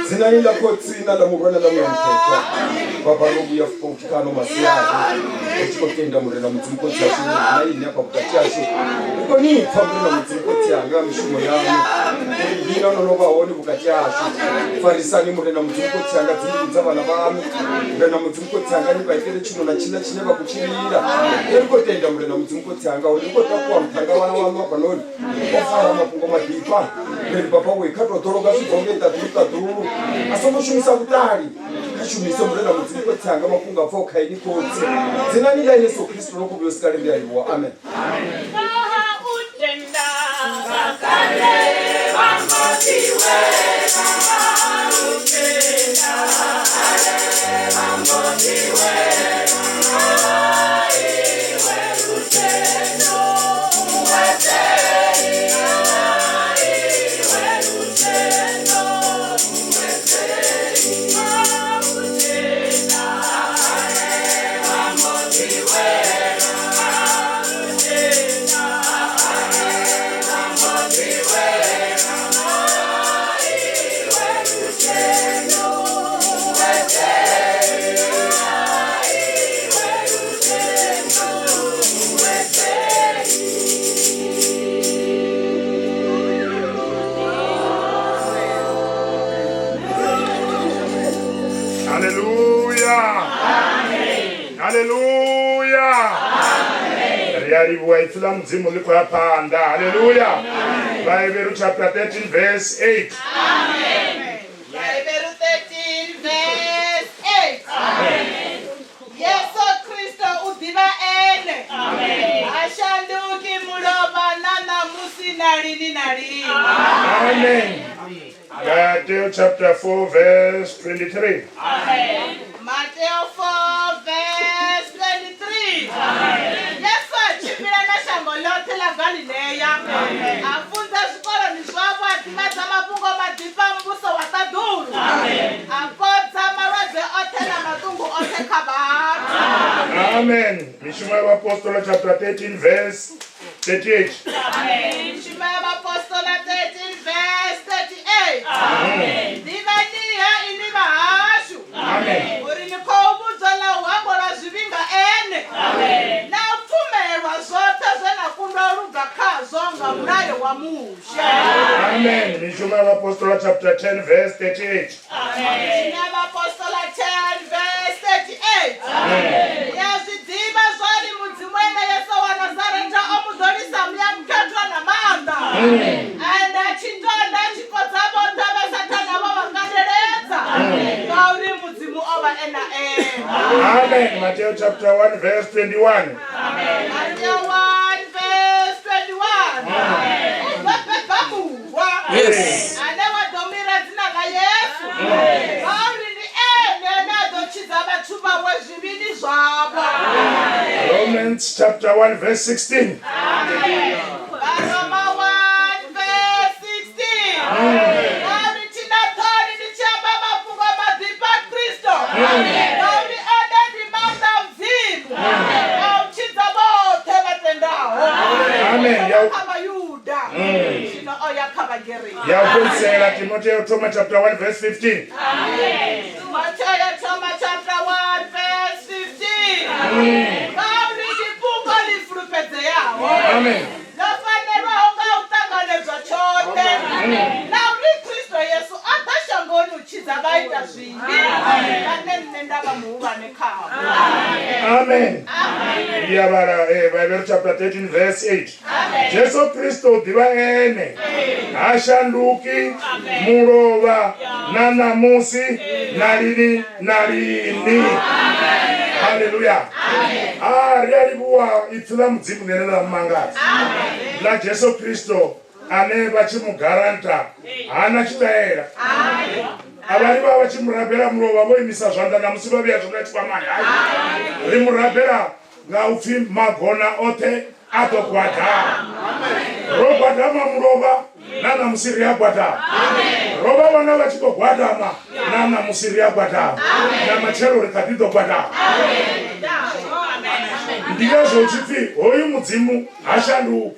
Zinaila kotsina la mugona la mwantetwa baba lobu ya fukano masiya ekikotenda murena mutsinko tsacho na ine apa kutachacho uko ni pamurena mutsinko tsanga mishumo yangu ndino nonoba woni bukatacho farisani murena mutsinko tsanga dzidza bana bami murena mutsinko tsanga ni baikere chino na china chine bakuchirira ekikotenda murena mutsinko tsanga uko takwa mtanga wana wama panoni ofara mapungo madipa ndi papa wekato toroga sibongeta duru asomushumisa kutali kashumisa murena mutsinko tsanga mapunga foka ini kotsi zinanila Yesu Kristo nokubyosika lembya ibo amen utenda bakale bamodiwe utenda ale bamodiwe Yaribuwa itsula mudzimu liko yapanda. Hallelujah. Bible chapter 13 verse 8. Amen. Bible 13 verse 8. Amen. Yesu Kristo udiva ene. Amen. Ashanduki muloba nana musi nalini nalini. Amen. Matthew chapter 4 verse 23. Amen. Matthew 4 verse 23. Amen. Yesu achipira na shango lote la Galileya. Amen. Afunza zvikoro nizvavo atimadza mapungo madipa mbuso watadhuru. Amen. Apodza marwadze ote na matungu ote kabata. Amen. Mishumo y'Abapostola chapter 13 verse 38. Amen. Mishumo y'Abapostola 13 verse 38. Amen. Divaniya iniva hashu. Amen. Uri nikoubudzwa la uhambo lwa zvivinga ene. Amen. Na upfumelwa zvote zvenakundwa ruga kazvo nga mulayo wa musha. Amen. Mishumo y'Abapostola chapter 10 verse 38. Amen. Mishumo y'Abapostola 10 verse 38. Amen. Yazvidziva zvori mudzimwene Yesu wa Nazareta omudhorisa muyamuketwa namanda. Amen. And achindonda chikodza bonda vesatana vovangaderedza. Amen. Ngauri mudzimu ova ena ena. Amen. Matthew chapter 1 verse 21. Amen. Matthew 1 verse 21. Amen. Yes. Ane wadomira dzina la Yesu. Ngauri ni ene nadochidza vatshuva wezvivini zvavo. Romans chapter 1 verse 16. Varoma 1 verse 16. Ngauri tina thori ndichiyamba mafungo madipa Kristo. Ngauri ene ndimanda mzimu. Auchidza vote vatendawo. Amen. Amayuda. Zvino oyakava ngereni. Yakunsela Timoteo chapter 1 verse 15. Amen. Timoteo chapter 1 verse 15. Amen. Ngauri chipungo lifurupedze yawo. Amen. Lofanelwa unga utanganedzwa chote. Ngauri Kristo Yesu adashangoni uchidza vaita zvimbi. Vane ndava muhuvane kavo. Amen. Yabara Bible chapter 13 verse 8. Jesu Kristo diva ene. Ashanduki mulova nanamusi nalini nalini. Hallelujah. Yaribuwa itsula mudzimu nenena mumangazi. La Jesu Kristo ane vachimugaranta hana chitaera. Avari vava vachimurabhera murova voimisa zvanda namusi vaviya zvinoitwa mani. Rimurabhera ngaupfi magona ote atogwadha. Rogwadhama murova nanamusi riyagwadha. Rova vana vachitogwadhama nanamusi riyagwadha. Namachero rikatitogwadha. Ndikazvochipfi hoyu mudzimu hashanduki.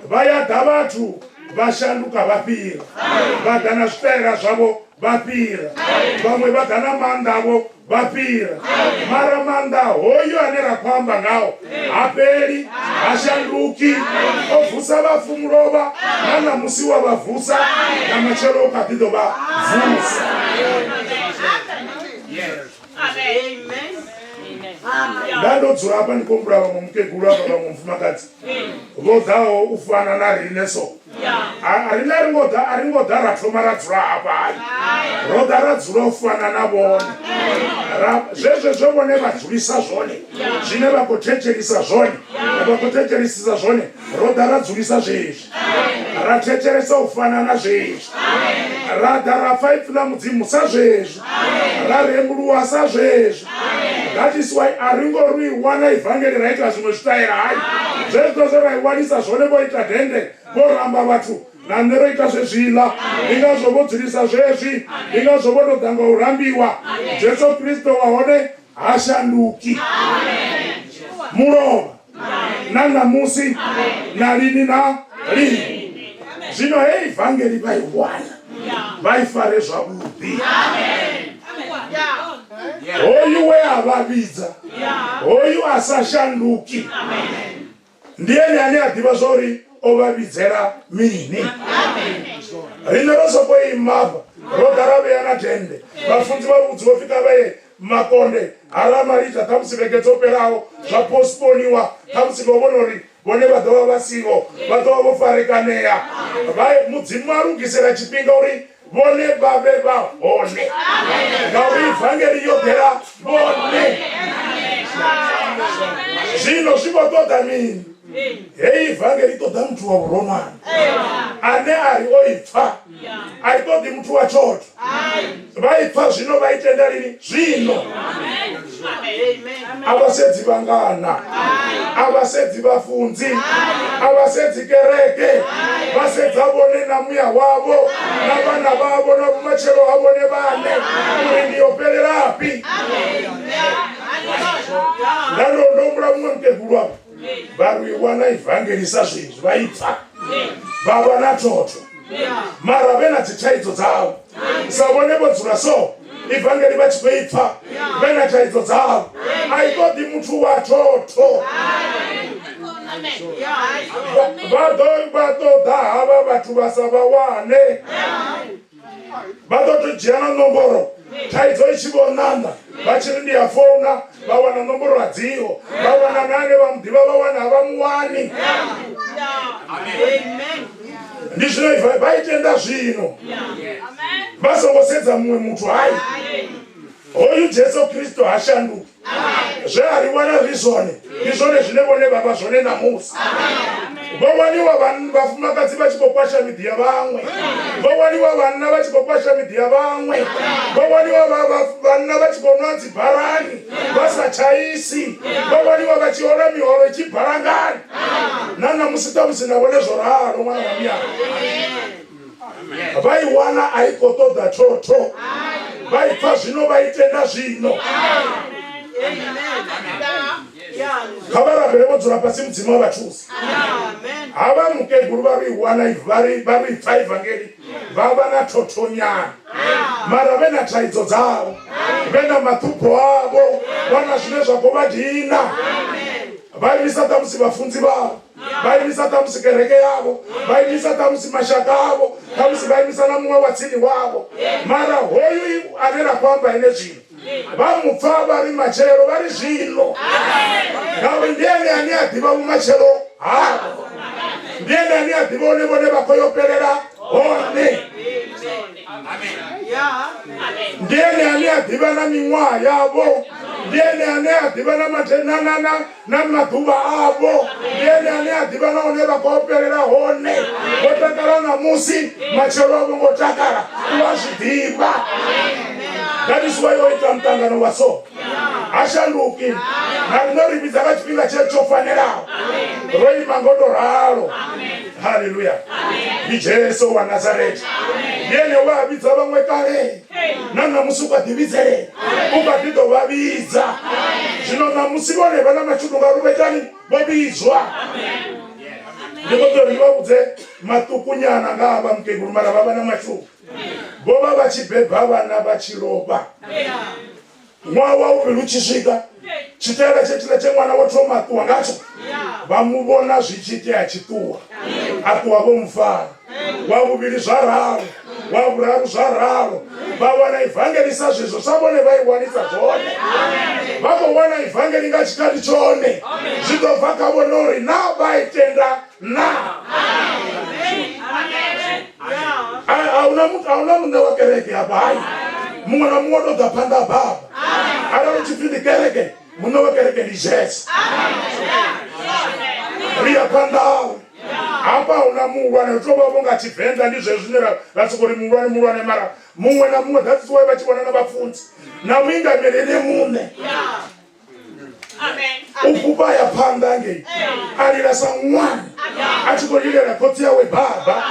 Vayadha vatu vashanduka vapira. Vadhana zvitaira zvavo vapira. Vamwe vadhana manda avo vapira. Mara manda hoyu ane rakwamba ngawo haperi hashanduki. Obvusa vafu murova nanamusi wavabvusa. Namachero ukatito vabvusa. Ndandodzura apa ndikombura vamwe mukeguru apa vamwe mufumakadzi vodhawo ufana narineso. Harina aringodha ratoma radzura apa hai rodha radzura ufana navone zvezve zvovone vadzurisa zvone zvine vakotecherisa zvone vakotecherisisa zvone rodha radzurisa zvezvi ratecheresa ufanana zvezvi radha rafaipfula mudzimu sazvezvi raremburuwa sazvezvi. That is why aringorwi wana evangeli raita zvimwe zvitaira hai zvezvose raiwanisa zvone voita dhende voramba vatu nanderoita zvezvila ingazovodzirisa zvezvi ingazovotodhanga urambiwa. Jesu Kristo waone hashanduki murova nanamusi nalini na lini. Zvino evhangeri vaiwana vaifare zvavudi. Hoyu weavavidza hoyu asashanduki ndiye ane adhiva zvori ovavidzera mini. Rino rosopoimapa rodhara veyana dhende vafundzi vavudzi vofika vaye makonde aramarita tamusiveketsoperawo zvapostponiwa tamusikovonori vone vadova vasivo vadova vofarikaneya vai mudzimu arungisira chipinga uri vone vave vahone ngauri ivhangeri yogera vone zvino zvivotoda mini hei ivhangeri toda mutu wauromani ane ari oipfa aitodi mutu wachoto vaipfa zvino vaitenda rini zvino avasedzi vangana avasedzi vafunzi avasedzi kereke vasedza vone namuya wavo navana vavo navomachero avo nevane uri ndiyopererapi ndanondombura mumwe mukegulu avo variwana ivhangerisa zvinhu vaipfa vava natoto mara vena dzitaidzo dzavo savonevodzura so ivhangeri vachitoipfa vena taidzo dzavo aitodi mutu watoto vatoda hava vatu vasavawane vatotojiyana nomboro taidzo ichivonana vachiri ndiyafona vawana nomboro hadziyo vawana nane vamudiva vawana havamuwani ndizvino vaitenda zvino vasongosedza mumwe mutu hai hoyu Jesu Kristu hashanduki zveariwana rizvone izvone zvinevone baba zvone namusi vowaniwa vafumakadzi vachipokwasha midhi yavamwe vowaniwa vana vachipokwasha midhi yavamwe vowaniwa vana vachiponwa dzibharani vasachaisi vowaniwa vachiona mihoro ichibharangani nanamusi tamusinavone zvoraro mwana wamuyana vaiwana aikotoda toto vaipfa zvino vaitenda zvino kavaravere vodzura pasi mudzima wavachuzi hava mukeguru variwana varipfa ivhangeri vava natotonyana mara vena taidzo dzavo vena matupo avo vana zvine zvakovadhina vaivisa tamusi vafunzi vavo vaivisa tamusi kereke yavo vaivisa tamusi mashaka avo tamusi vaivisa namumwe watsini wavo mara hoyu anera kwamba ine zvino vamupfa vari machero vari zvino nawe ndiani ani adhiva mumachero havo ndiani ani adhiva onevone vakoyoperera hone ndiani ani adhiva namimwa yavo ndiani ani adhiva namadhuva avo ndiani ani adhiva naone vakaoperera hone votakara namusi machero avo ngotakara kuvazvidhiva ndatiswaiwoita mutangano waso hashanduki narinorimidza kachipinga chechofanerawo roimangodo raro haleluya ndijesu wanazareti ndiene wavidza vamwe kare nanamusi ukadhivizere ukadhidovavidza zvino namusi vone vana machudunga ruvetani vovidzwa ndikotori vavudze matukunyana ngava mukeguru mara vava namachuku vova vachibhebha vana vachirova mwa wauviri uchisvika chitera chechila chemwana wotomatuwa ngacho vamuvona zvichiti achituwa atuwa vomufara wavuviri zvararo wavuraru zvararo vawana ivhangerisa zvezvo savone vaiwanisa zvone vakowana ivhangeri ngachikati chone zvitobva kavonori na vaitenda na hauna mune wakereke apa hai mumwe namumwe todza panda baba ara uchipindi kereke mune wakereke ndi Jesu riya pandawo apa una muwane toba bonga chivenda ndizvezvinera ratsokori muwane mara mumwe namumwe that's why vachibona navafunzi naminga merene mune ukubaya panda ngei alirasa mwana achikolilera koti yawe baba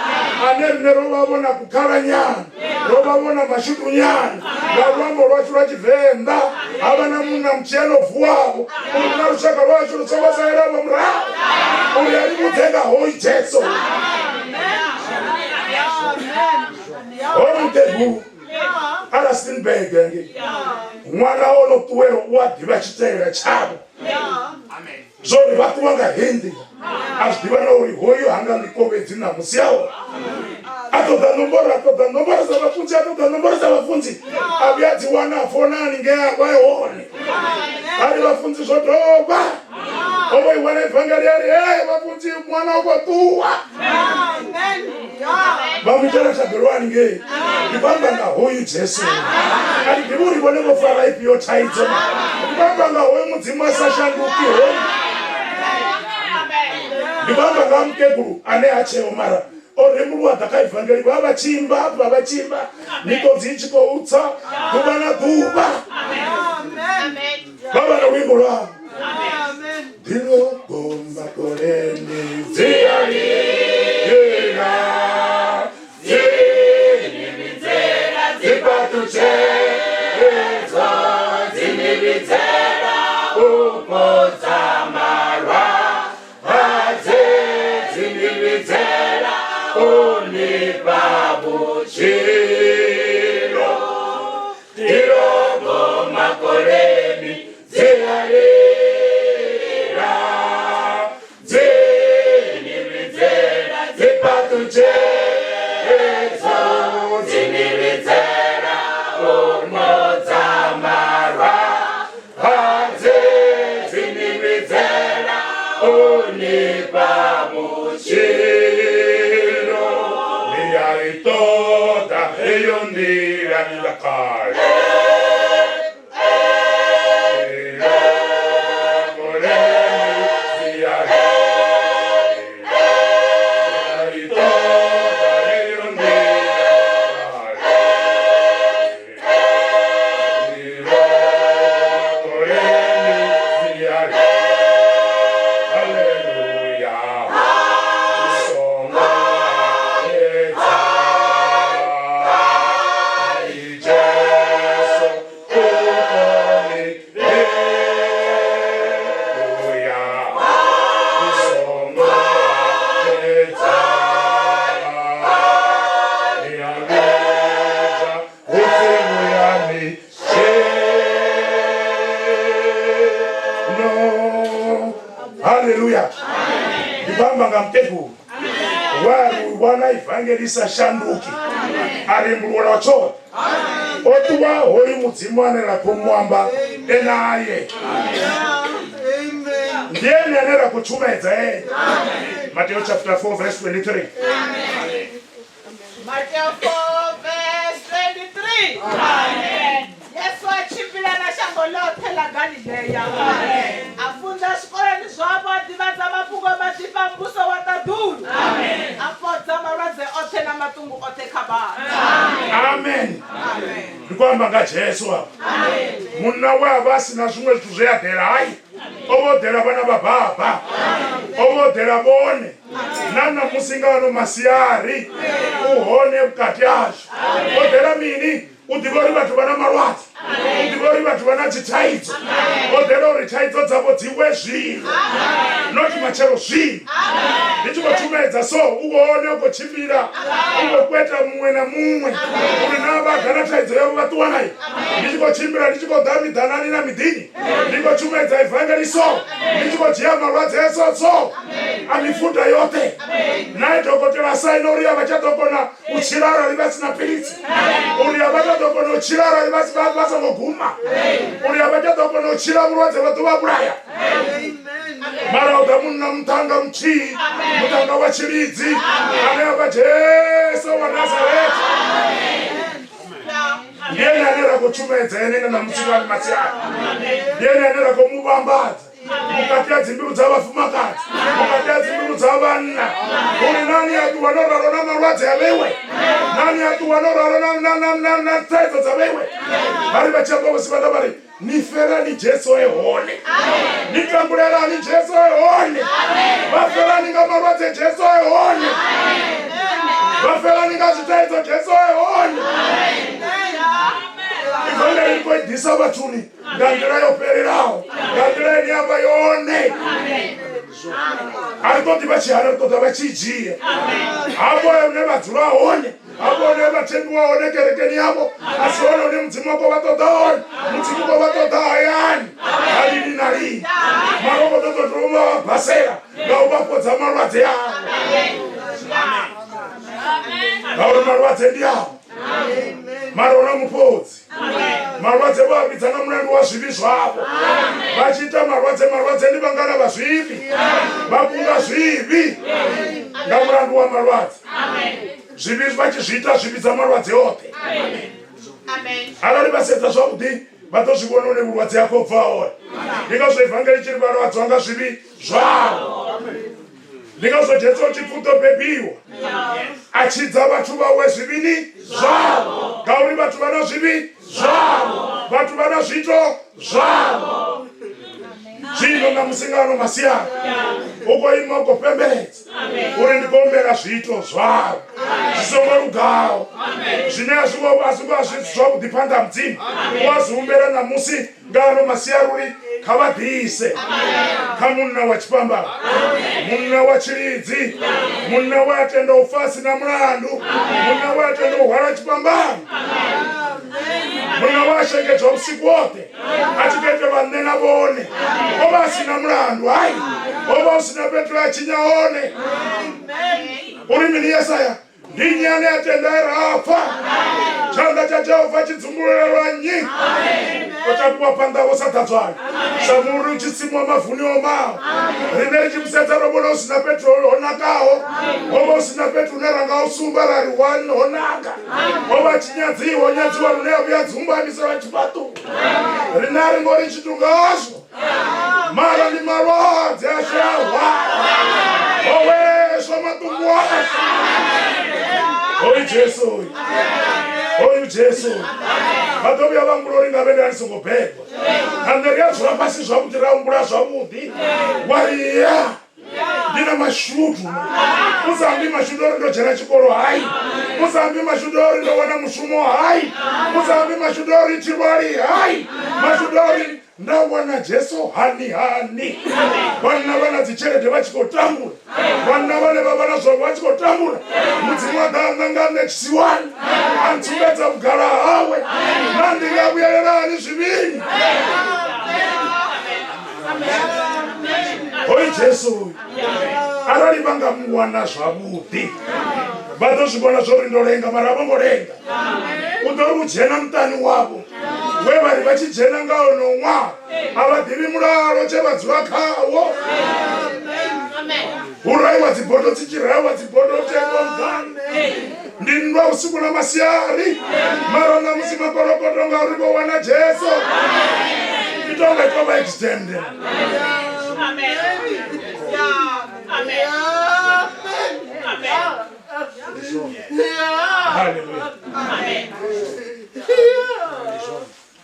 anerine rovavona kukara nyana rovavona mashudu nyana varwambo rwacho rwachivhenda havana muna muchiyanovu wavo uri na rushaka rwacho rutsovasairavo murao uri ari mudzenga hoi Jesu homuteguru arastenberg yange mwana onotuwero wadhiva chiteera chavo zvori vatuwanga hindi azvidiva nauri hoyo hanga ndikovedzi namusi yawo atoda nomboro zavafunzi atoda nomboro zavafunzi avyadzivana afonani ngeakwaeone ari vafunzi zvotoba ovoiwana ivhangeri ari vafunzi mwana ukotuwa vamutara chabherwani ngei ndipambanga hoyu jesu ati ndivuriko nevofara ipiyo taidzo ndipambanga hoyu mudzimu asashanduki hoyu ndipambanga mukeguru ane acheo mara oremurwa dzakaivhangeri vavachimba mikodzi ichikoutsa dhuva nadhuva vava norwimbo rwavo ndinogomba koreni dziarira dzinimidzera dzipatuchedzo dzinimidzera upodza marwa vadze dzinimidzera unipa buchiro ndinogomba koreni dziarira dzinimidzera dzipatuchedzo dzinimidzera umodza marwa hadze dzinimidzera unipa buchiro niyaitoda eyo ndira ndakale evangelisa shanduki aremburwa wacho otuwa hoyu mudzimu anera kumwamba enaye ndiye anera kuchumedza Matthew chapter 4 verse 23 Matthew 4 verse 23 Yesu achimbila na shango lote la Galileya afunza skoleni zwavo adivadza mafungwa madzipa mbuso watadhuru apodza malwadze ote na matungu ote kabana amen ndikwamba ngajesu apa munna wava asina zvimwe zvithu zveyadhera hai ovodhera vana vabhabha ovodhera vone nana musingano masiyari uhone mukati yazvo odhera mini udivori vathu vana marwadzi udivori vathu vana chitaidzo odhera uri taidzo dzavo dziwe zvino noti machero zvino ndichikochumedza so uone ukochimbira ukokweta mumwe namumwe uri navagana taidzo yavo vatuwanai ndichikochimbira ndichikodhamidhanani namidhini ndikochumedza ivhangeri so ndichikojiya marwadzi esoso amifunda yote naye dhokotera saino uriya vachadokona uchirara rivasina piritsi uriya vachadokona uchirara rivasangoguma uriya vachadokona uchira murwadzi vatuvapuraya marauda munna mutanga muchii mutanga wachiridzi aneapa jesu wanazareti ndiye anera kuchumedza enenga namusikani masiyani ndiye anera kumuvambadza mukati yadzimbiru dzavafumakadzi mukati yadzimbiru dzavanna uri nani atu vanoraro namarwadzi avewe nani atu vanoraro nataidzo dzavewe vari vachambavosivada vari niferani jesu ehone nitamburerani jesu ehone vaferani ngamarwadzi jesu ehone vaferani ngazvitaidzo jesu ehone ivhangeri rikoidhisa vatuni ngandira yopererawo ngandira yenyamba yone arikoti vachihana kutota vachijiya avo nevadzura hone avo nevatendi waone kerekeni yavo asi one une mudzimu wako vatodaone mudzimu ko vatodayani halini nalini marokotototovavabhasera ngauvapodza marwadzi yavo ngauri malwadze ndi awo marona mupodzi malwadze vavhidzana mulandu wa zvivi zvavo vachiita malwadze ndi vangana vazvivi vakunga zvivi ngamulandu wa malwadze zvivi vachizviita zvivisa malwadze ote arali vasedza zvavudi vatozvivona une vulwadze yako bvaora ndingazvoevhangeri chiri varwadzi vanga zvivi zvavo ndingazojetsa uchipfutobebiwa achidza vatu vawe zvivini zvavo ngauri vatu vana zvivi zvavo vatu vana zvito zvavo zvino namusingano masiyana ukoima ukopemberedza uri ndikombera zvito zvavo zvisongorugawo zvine zvavudipanda mudzima waziumbera namusi ngano masiyaruri kavadhiise kamunna wachipambano munna wachiridzi munna watenda ufasi na mulandu munna watenda uhwara chipambano munna washengedzwa usiku wote achikete vanena vone ova asina mulandu hai ova usina petro yachinyaone uri mini Yesaya ndinyane atenda erafa chanda cha Jehova chidzumulirwa nyika ochakuwa pandavo satadzwana samuri uchitsimwa mavhuni omao rine richimusedza robona usina petro onakawo ova usina petro uneranga usumba rari wani onaka ova chinyadziwa nyadziwa runeavuya dzumbamisa vachipatu rinari ngori chitungazvo mara ni marwadzi ashahwa oweswa matumbu asho oyu Jesu oyu Jesu vatovuya vangurori ngavende anisongobhegwa anderiazvura pasi zvakuti raumbura zvavudi waiya ndina mashudu uzambi mashudori ndojera chikoro hai uzambi mashudori ndowana mushumo hai uzambi mashudori chirwari hai mashudori ndawana Jesu hani vana vana dzichelede vachikotambura vana vane vavana zvavo vachikotambura mudzimu wakangangane chisiwani antsumedza kugara hawe nandingavuyererani zvivini oyi Jesu arali vangamuwana zvavudi vatozvivona zvorindorenga mara vongorenga udori kujena mutani wavo wevari vachijena ngaonomwa havadhivi mulalo chevadzuva kawo uraiwa dzibhodo dzichiraiwa dzibhodo chengomgani ndindwa usiku namasiyari marona musimakorokoto ngaurivowana Jesu itonga ikova extended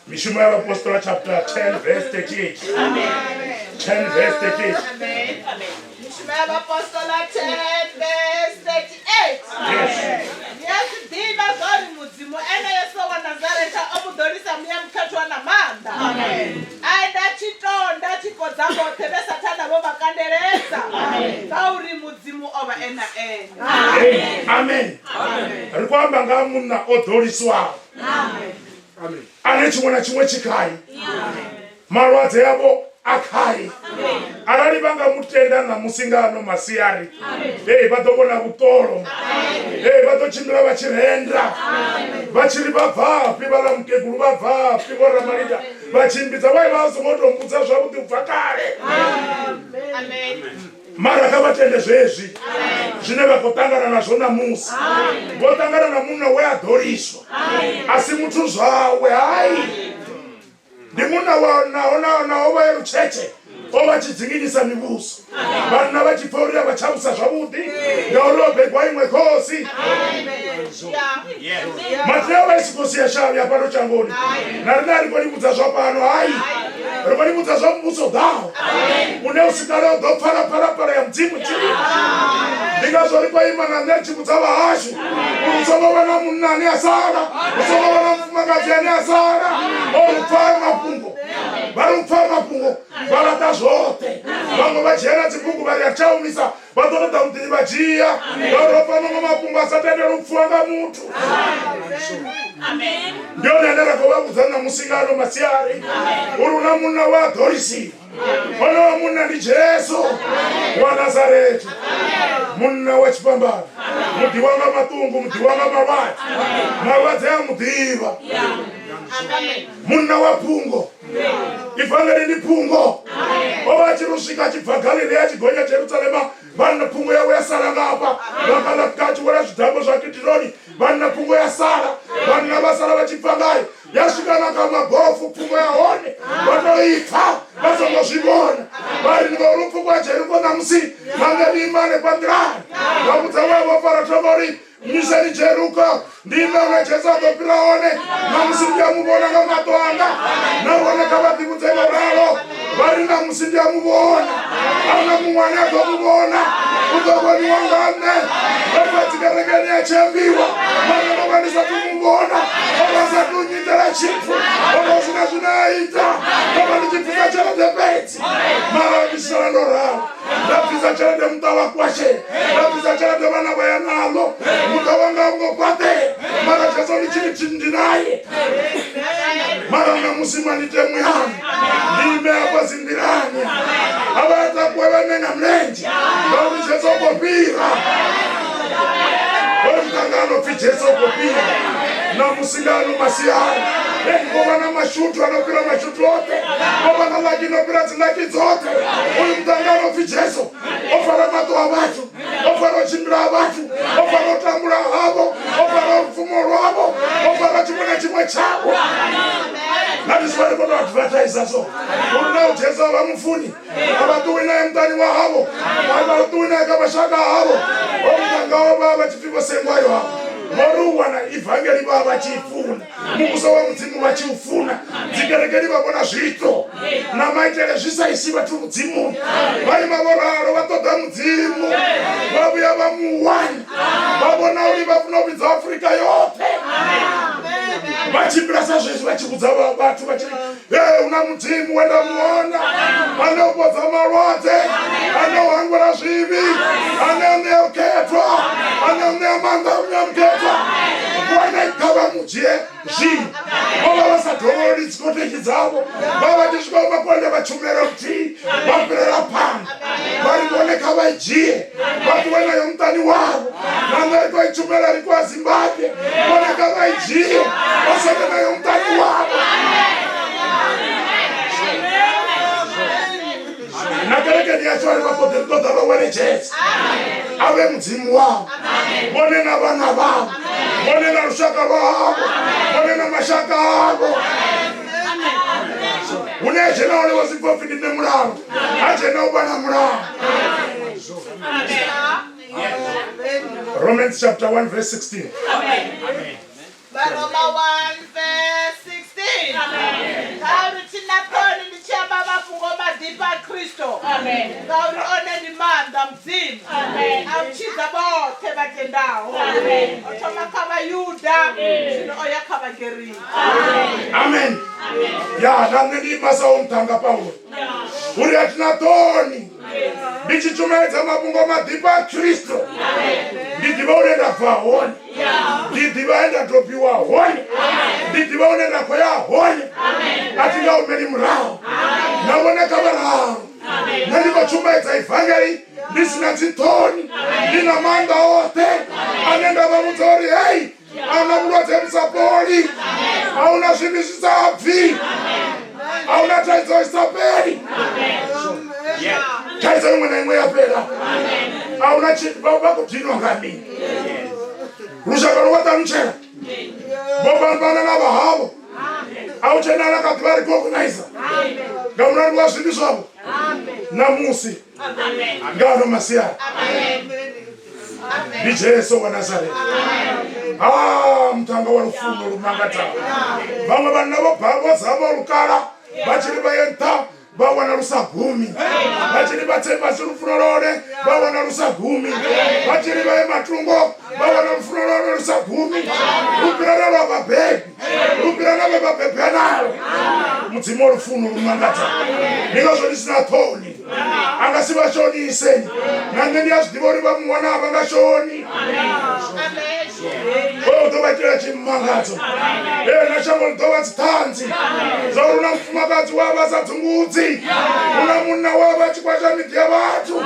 Mishumo ya Apostola chapter 10 verse 38. 10 verse 38. Mishumo ya Apostola 10 verse 38. Yes, diva zori mudzimu ene Yesu wa Nazareta omudorisa mukatwa na manda. Aida chitonda chikodza bote besatana bo bakandereza. Kauri mudzimu ova ena ena. Amen. Rikwamba ngamunna odoriswa. Amen. Ane chimwe na chimwe chikai marwadze yavo akai arali vanga mutenda na musingano masiyari vatokona kutoro vatochindira vachirenda vachiri vabvapi vala mukeguru vabvapi voramarida vachimbidza vai vazomotombudza zvakuti ubva kare mara kavatende zvezvi zvine vakotangana nazvo namusi votangana namunhu weadoriswa asi mutu zvawe hai ndimuna nawo vaerucheche ovachidzinginyisa mibuso vana vachipfuurira vachabusa zvavudi ngaurobhegwa imwe kosi mateo vaisikosi yashavya pano changoni narina rikonimudza zvapano hai rikonimudza zvamubuso dhawo une usikare udopfaraparapara ya mdzimu chiri ndingazvoripaimana nechimudza vahashu urusogovana munhu ani asara usogovana mufumakadzi ani asara orupfaya mapungo varupfaya mapungo varata zvote vamwe vajera dzibhuku vari achaumisa vatotoda kuti vajiya varopanongo mapungo asatendera kupfuwa ngamutu ndio nendera kovakudza namusingano masiyari uri una munhu waadhorisiwa Mwana wa munna ndi Jesu wa Nazareti, munna wa chipambano, mudi wanga matungu, mudi wanga mabati, mabati ya mudiva, munna wa pungo, ivangeli ndi pungo, wawachi rusika chibva Galileya chigonya Jerusalema, vanna pungo yawe yasala ngapa, vakala kati wala zvidhambo zva Kidironi, vanna pungo yasala, vanna vasala vachipfangai, yasvikana kama gofu pungo yaone, vanoifa, vasongozvibona, vari ngorupfu kwa Jeriko namusi, mangadimane pandirani, vamudza wavo paratomori, miseri Jeriko, ndime una Jesu atopiraone, namusi ndiyamubona ngamato anga, naone kavadhibudze moralo, vari namusi ndiyamubona, auna mumwana atomubona, udogoni wangane, vafatsikarekeni yachembiwa, mananokwanisa kumubona, vakasatunyitera chifu, vakasina zvinoita, vakandichipfisa chelete petsi, mavamisana ndoralo, ndapfisa chelete mutawa kwashe, ndapfisa chelete vana vayanalo, mutawanga ungokwate, mara Jesu ndichiri chindinaye, mara unamusimanite muyani, ndime apa zindirani, avata kuwevenenga mlenji, ngauri Jesu ukopira, mtangano fi Jesu ukopira, na musingano masiyani, kovana mashutu anopira mashutu ote, kovana laki inopira zilaki zote, uyu mtangano fi Jesu, ofara mato avatu, ofara chimbira avatu, ofara utambura havo, ofara mfumo rwavo, ofara chimwe chimwe chavo. Natiswari kono advertise so. Uruna Jesu avamufuni, avatuwina mtani wa havo, avatuwina kabashaka havo, omutangao baba chifiko sengwayo havo. Moruwana ivangeli baba chifuna, mukuso wa mudzimu vachiufuna, dzigerekeri vabona zvito, namaitere zvisaisiva tu mudzimu, vari mavoraro vatoda mudzimu, vavuya vamuwani, vabona uri vafunobidza Afrika yote, vachimbirasa zvezvi vachibudza vabatu vachiri, una mudzimu wenda muona, anopodza marwadze, anohangura zvivi, anoneoketwa, anonemanda unyamuketwa, wanaikava mujie zvinhu, vava vasadhorori dzikoteki dzavo, vava tisvika makonde vachumera kuti vapirera pano, vari kuoneka vaijie, vati wenayo mutani wavo, nanga riko ichumera riko waZimbabwe, kuoneka vaijie, vasake nayo mutani wavo. Nakerekeni yacho vari vapoteritoda vawere Jesu, ave mudzimu wavo, vone navana vavo, vone narushaka rwavo, vone namashaka avo. Unejena ule wazipofiki nemuraro, ajena ubana muraro. Romans chapter 1 verse 16. Baroma 1 verse 16. Ngauri tinaponi ndichamba mafungo madipa Kristo. Ngauri one nimanda mzimu. Auchiza bote vatendao. Otoma kava Yuda, zvino oya kava Geri. Amen. Ya, nangeni masa omtanga Paulo. Uri atina toni. Ndichichumaidza mafungo madipa Kristo. Ndidiva unenda vahoni. Ndidiva enda dropiwa honi. Ndidiva unenda kwaya honi. Atinga umeni mrao. Nawoneka varao. Nandiva chumaidza evangeli. Ndisina dzitoni. Ndina manda ote. Anenda vamutori, hey! Auna mulwadze musapoli. Auna zvinhu zvisabvi. Auna taidzo isaperi. Taidzo imwe naimwe yapera. Auna vakudhinwa ngani. Rushaka rwatamuchera. Vopambana navahavo. Auchenana kati vari kuorganiza. Ngamunariwa zvinhu zvavo. Namusi. Ngano masiyana. Ni Jesu wa Nazareti. Mtanga wa rufuno rumangata. Vamwe vanavo bhavo zavo rukara. Vachiri vaenda vawana rusagumi. Vachiri vatsemba rufuno rore vawana rusagumi. Vachiri vae matungo vawana rufuno rore rusagumi. Rupira na vabhebi. Rupira na vabhebi anaro. Mudzimu rufuno rumangata. Ndinozvo ndisina toni. Angasiva shoni iseni. Nangeni yazvidivori vamuwana avanga shoni. uzobatela chimangadzo na shango lidova dzitanzi zvauri una mufumakadzi wavo asadzungudzi una munna wavo achikwata midhi yavantu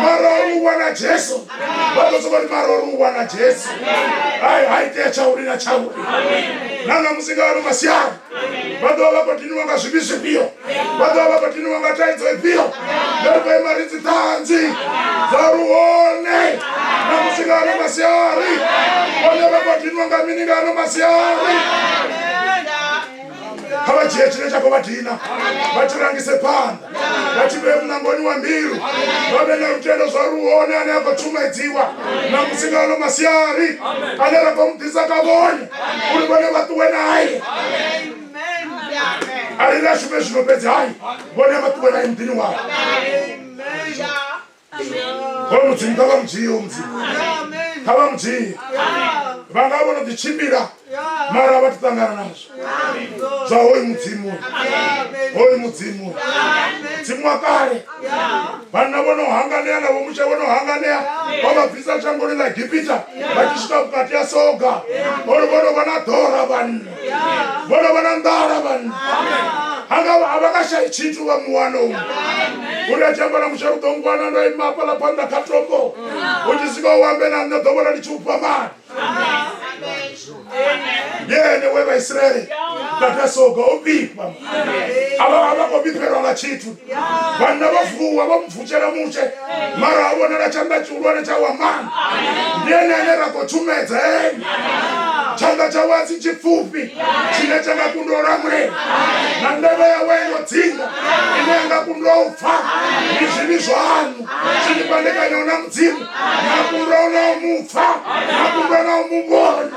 maroruwa najesu vatozokoti maroruwa najesu haiteya chauri nachauri nanga musingano masiyani vadova vakotiniwa ngazvipi zvipiyo vadova vakotiniwa ngataidzo ipiyo nderikuemari dzitanzi dzaruone namusingano masiyari one vakotiniwa ngaminingano masiyari havajiye chine chako vadhina vatirangise panda vatipe munangoni wa mbiru vave nerutendo zvaruone ane akotumaidziwa namusingano masiyari ane rakomudhisa kavone uri vone vatuwe naye arina shume zvinopedzi hai vone vatuwe naye mudhini wavo omudzimu kavamudziye omudzimu kavamudziye vanga vonodichimbira mara vatitangana nazvo zvaoi mudzimu oi mudzimu mudzimu wakare vana vonohanganeya navo musha vonohanganeya vavabvisa shangoni laGipita vachisvika mukati yasoga vonovana dhora vanhu vonovana ndara vanhu havakashayi chitu vamuwano umu uri achambana musharudongwana ndoimapala panda katombo uchisvika uwambe nanodhovola lichiupa mari yene wevaisraeri katasoga obipa avakobiperwa ngachitu vanhu vavuwa vamubvuchera mushe mara avonera changa chiurwa nechawamana ndiyene ane rakotumedza eni changa chawatsi chipfupi chine changa kundoramwera nandeve yawainodzinga inenga kundoufa izvivi zvanhu chini pandekanyona mudzimu nakundoonao mufa nakundoonao mubona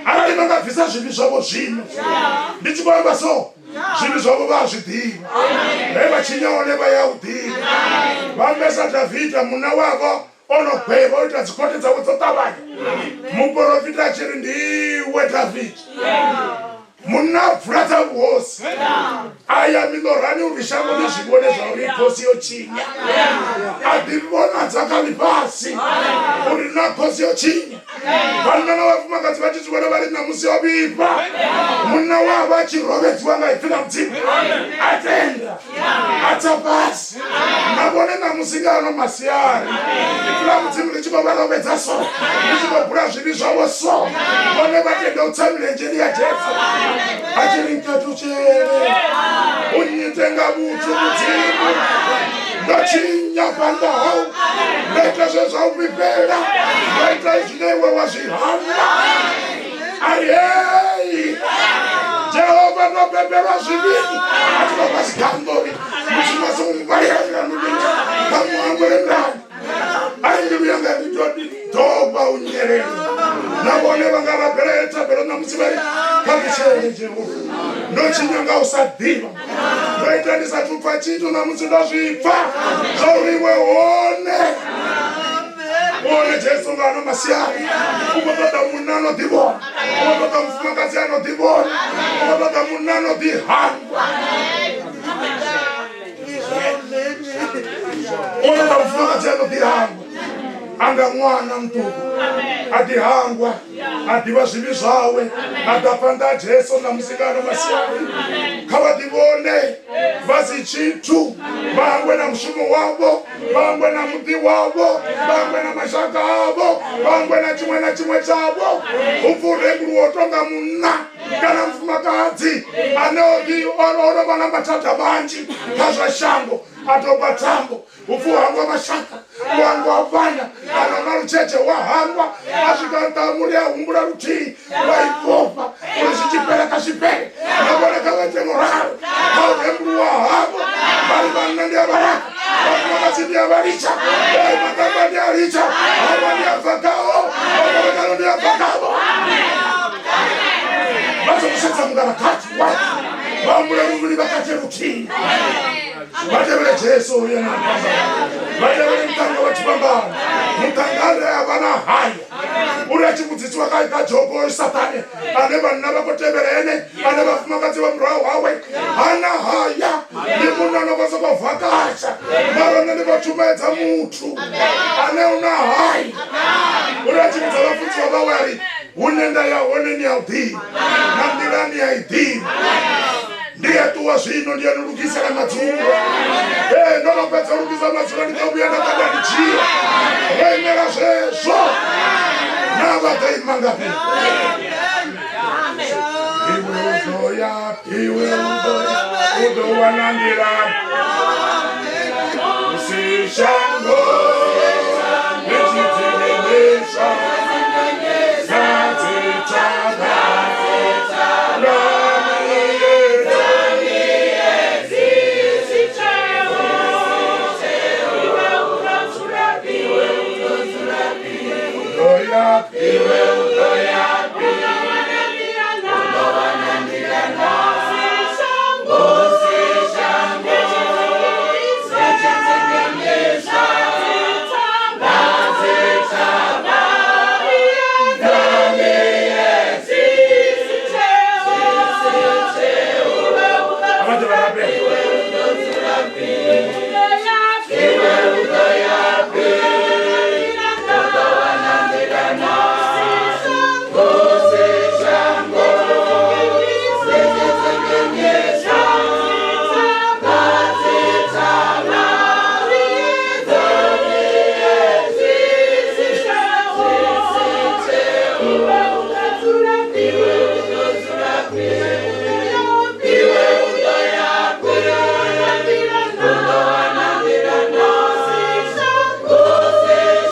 arali vangabvisa zvivi zvavo zvino ndichivamba so zvivi zvavo vazvidiva nevachinyawo nevayaudiva vambesa dhavhidha muna wavo onogweva oita dzikote dzavo dzotavanya muprofita achiri ndiwe dhavhidha munabvura dzavosi aya minorani urishango nezvivone zvauri kosi yochinya adivona dzakali pasi uri nakosi yochinya vanana vafumakadzi vachizvivona vari namusi wavipa muna wavo achirovedzwa ngaipfina mudzimu atenda atsapasi navone namusingano masiyari ipfina mudzimu richivavarovedza so richivabvura zvivi zvavo so vone vatenda utsamire njeri yajesu achiri mtatu chere unyitenga mutu mudzimu ndachinya pandau ndaita zvezvaupipera ndaita izvinewe wazvihamba ariyei Jehova ndopeperwa zviviri atinobasikamdori muchimasomungwariranudinga kamuangwere ndani aindivuyanga nditoti dhogwa unyerere navone vanga vapereta pero namusivari kakichere Jehova ndochinyanga usadhiva ndoita ndisatupfa chitu namusi ndozvipfa zvauriwe one Jesu ngano masiyari ukotoka munna anodhivona ukotoka mufumakadzi anodhivona ukotoka munna anodhihangwa ukotoka mufumakadzi anodhihangwa anga mwana mutuku adhihangwa adhiva zvivi zvawe adapanda Jesu namusikano masiyari kavadhivone vasi chitu vangwe na mushumo wavo vangwe na mudhi wavo vangwe na mashaka avo vangwe na chimwe chavo upfurenguru wotonga munna kana mufumakadzi aneorovana matata vanji kazvashango atobatambo ufuhangwa mashaka wangwa vana kana marucheche wahangwa asvikantamuri ahumbura rutii waipopa uzvichipera kashipere nakoneka vetemoraro kauremburu wahavo vari vanna ndiavaraka vafumakadzi ndiavaricha makamba ndiaricha ava ndiabvakavo vakomekano ndiabvakavo vazokusetsa mungarakati vambure muviri vakate rutii vatevere Jesu uye napamba vatevere mutanga vachipambana mutangare havana haya uri achimudzisi wakaita jogo satani ane vanna vakoteverene ane vafumakadzi vamurau wawe hana haya ndimunhu anokwanisa kuvhakasha marona ndikotumedza mutu ane una hai urachimidza vafudzi vavawari unenda yaone ni yaudhini na ndilani yaidhini ndiye tuwa zvino ndiyanurukisira madzulo ndonopedza urukisa madzulo ndikauya ndakadanichiya vaimera zvezvo navataimangapii iwe udoya udowanandirani usishango